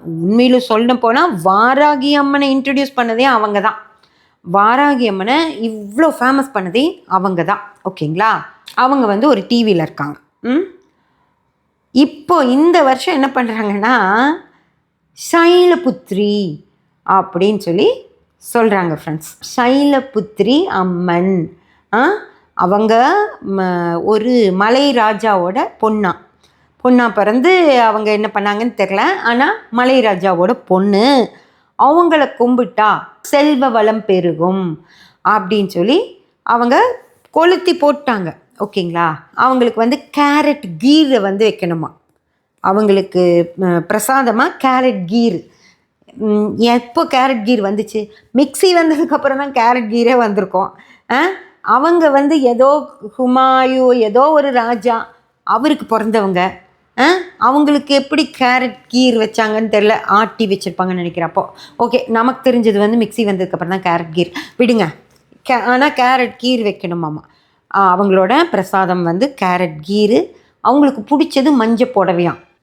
உண்மையிலும் சொல்ல போனால் வாராகி அம்மனை இன்ட்ரடியூஸ் பண்ணதே அவங்க தான். வாராகி அம்மனை இவ்வளோ ஃபேமஸ் பண்ணதே அவங்க தான். ஓகேங்களா? அவங்க வந்து ஒரு டிவியில் இருக்காங்க. இப்போ இந்த வருஷம் என்ன பண்ணுறாங்கன்னா சைலபுத்ரி அப்படின்னு சொல்லி சொல்கிறாங்க ஃப்ரெண்ட்ஸ். சைலபுத்ரி அம்மன் அவங்க ஒரு மலை ராஜாவோட பொண்ணா பிறந்து அவங்க என்ன பண்ணாங்கன்னு தெரில. ஆனால் மலை ராஜாவோட பொண்ணு. அவங்கள கும்பிட்டா செல்வ வளம் பெருகும் அப்படின்னு சொல்லி அவங்க கொளுத்தி போட்டாங்க. ஓகேங்களா? அவங்களுக்கு வந்து கேரட் கீரை வந்து வைக்கணுமா. அவங்களுக்கு பிரசாதமாக கேரட் கீர். எப்போ கேரட் கீர் வந்துச்சு? மிக்ஸி வந்ததுக்கப்புறம் தான் கேரட் கீரே வந்திருக்கோம். அவங்க வந்து ஏதோ ஹுமாயூ ஏதோ ஒரு ராஜா அவருக்கு பிறந்தவங்க. அவங்களுக்கு எப்படி கேரட் கீர் வச்சாங்கன்னு தெரில. ஆட்டி வச்சுருப்பாங்கன்னு நினைக்கிறப்போ. ஓகே, நமக்கு தெரிஞ்சது வந்து மிக்ஸி வந்ததுக்கப்புறம் தான் கேரட் கீர் விடுங்க. ஆனால் கேரட் கீர் வைக்கணுமாம்மா. அவங்களோட பிரசாதம் வந்து கேரட் கீரு. அவங்களுக்கு பிடிச்சது மஞ்சள் புடவையாம்.